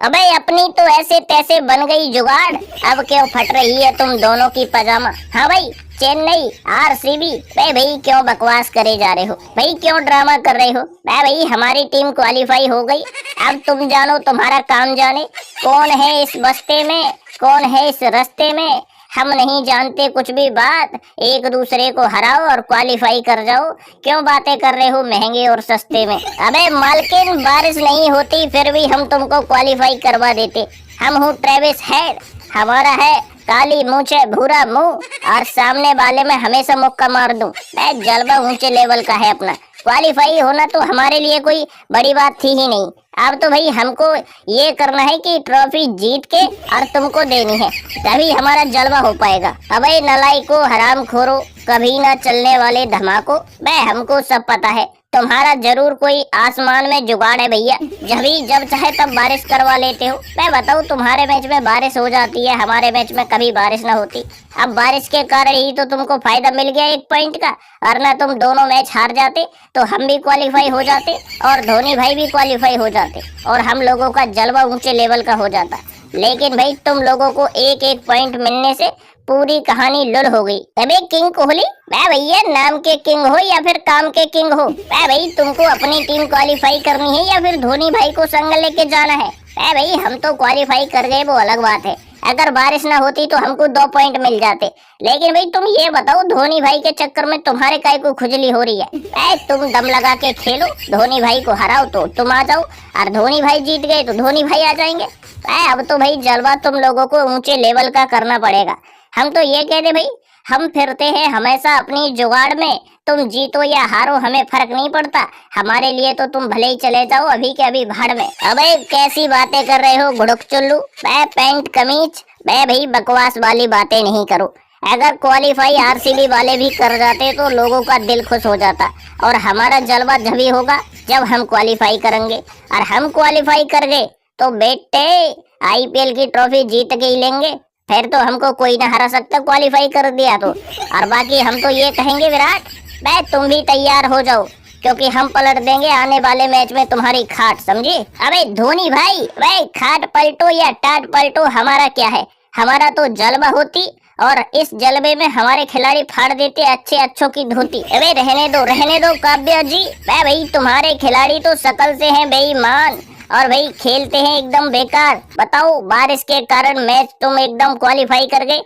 अबे अपनी तो ऐसे तैसे बन गई जुगाड़, अब क्यों फट रही है तुम दोनों की पजामा। हाँ भाई, चेन्नई आरसीबी, भाई क्यों बकवास करे जा रहे हो भाई, क्यों ड्रामा कर रहे हो भाई, हमारी टीम क्वालिफाई हो गई। अब तुम जानो तुम्हारा काम जाने, कौन है इस बस्ते में, कौन है इस रास्ते में, हम नहीं जानते कुछ भी बात, एक दूसरे को हराओ और क्वालिफाई कर जाओ। क्यों बातें कर रहे हो महंगे और सस्ते में। अबे मालकिन, बारिश नहीं होती फिर भी हम तुमको क्वालिफाई करवा देते। हम हूँ ट्रेविस हेड, हमारा है काली मूंछे भूरा मुंह और सामने वाले में हमेशा मुक्का मार दूं। मैं जलवा ऊंचे लेवल का है अपना, क्वालिफाई होना तो हमारे लिए कोई बड़ी बात थी ही नहीं। अब तो भाई हमको ये करना है कि ट्रॉफी जीत के और तुमको देनी है, तभी हमारा जलवा हो पाएगा। अबे नलायको, हराम खोरो, कभी ना चलने वाले धमाको, मैं हमको सब पता है तुम्हारा जरूर कोई आसमान में जुगाड़ है भैया, जब चाहे तब बारिश करवा लेते हो। मैं बताऊं, तुम्हारे मैच में बारिश हो जाती है, हमारे मैच में कभी बारिश ना होती। अब बारिश के कारण ही तो तुमको फायदा मिल गया 1 पॉइंट का, और ना तुम दोनों मैच हार जाते तो हम भी क्वालिफाई हो जाते और धोनी भाई भी क्वालिफाई हो जाते और हम लोगों का जलवा ऊंचे लेवल का हो जाता। लेकिन भाई तुम लोगों को एक एक पॉइंट मिलने से पूरी कहानी लुल हो गई। अबे किंग कोहली, मैं भैया नाम के किंग हो या फिर काम के किंग हो, मैं भाई तुमको अपनी टीम क्वालिफाई करनी है या फिर धोनी भाई को संग लेके जाना है। मैं भाई हम तो क्वालिफाई कर गए, वो अलग बात है। अगर बारिश ना होती तो हमको 2 पॉइंट मिल जाते। लेकिन भाई तुम ये बताओ, धोनी भाई के चक्कर में तुम्हारे काय को खुजली हो रही है। तुम दम लगा के खेलो, धोनी भाई को हराओ तो तुम आ जाओ, और धोनी भाई जीत गए तो धोनी भाई आ जाएंगे। अब तो भाई जलवा तुम लोगों को ऊंचे लेवल का करना पड़ेगा। हम तो ये कहते भाई, हम फिरते हैं हमेशा अपनी जुगाड़ में, तुम जीतो या हारो हमें फर्क नहीं पड़ता, हमारे लिए तो तुम भले ही चले जाओ अभी के अभी भाड़ में। अबे कैसी बातें कर रहे हो घुड़क चुल्लू, मैं पैंट कमीज, मैं भाई बकवास वाली बातें नहीं करो। अगर क्वालिफाई आरसीबी वाले भी कर जाते तो लोगों का दिल खुश हो जाता, और हमारा जलवा जभी होगा जब हम क्वालिफाई करेंगे, और हम क्वालिफाई कर गए तो बेटे आईपीएल की ट्रॉफी जीत के ही लेंगे, फिर तो हमको कोई ना हरा सकता क्वालिफाई कर दिया तो। और बाकी हम तो ये कहेंगे विराट, भाई तुम भी तैयार हो जाओ, क्योंकि हम पलट देंगे आने वाले मैच में तुम्हारी खाट, समझे। अबे धोनी भाई, भाई खाट पलटो या टाट पलटो हमारा क्या है, हमारा तो जलवा होती और इस जलवे में हमारे खिलाड़ी फाड़ देते अच्छे अच्छों की धोती। अबे रहने दो काव्या जी, भाई तुम्हारे खिलाड़ी तो शकल से हैं बेईमान और भाई खेलते हैं एकदम बेकार। बताओ बारिश के कारण मैच तुम एकदम क्वालिफाई कर गए,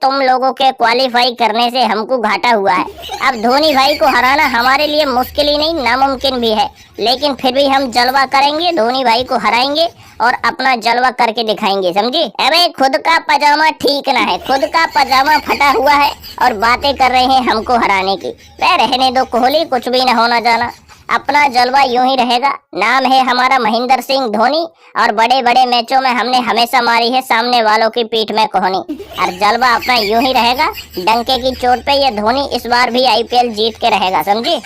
तुम लोगों के क्वालिफाई करने से हमको घाटा हुआ है। अब धोनी भाई को हराना हमारे लिए मुश्किल ही नहीं नामुमकिन भी है, लेकिन फिर भी हम जलवा करेंगे, धोनी भाई को हराएंगे और अपना जलवा करके दिखाएंगे, समझे। अबे खुद का पजामा ठीक ना है, खुद का पजामा फटा हुआ है और बातें कर रहे हैं हमको हराने की। रहने दो कोहली, कुछ भी न होना जाना, अपना जलवा यूं ही रहेगा। नाम है हमारा महेंद्र सिंह धोनी, और बड़े बड़े मैचों में हमने हमेशा मारी है सामने वालों की पीठ में कोहनी, और जलवा अपना यूं ही रहेगा। डंके की चोट पे ये धोनी इस बार भी आईपीएल जीत के रहेगा, समझे।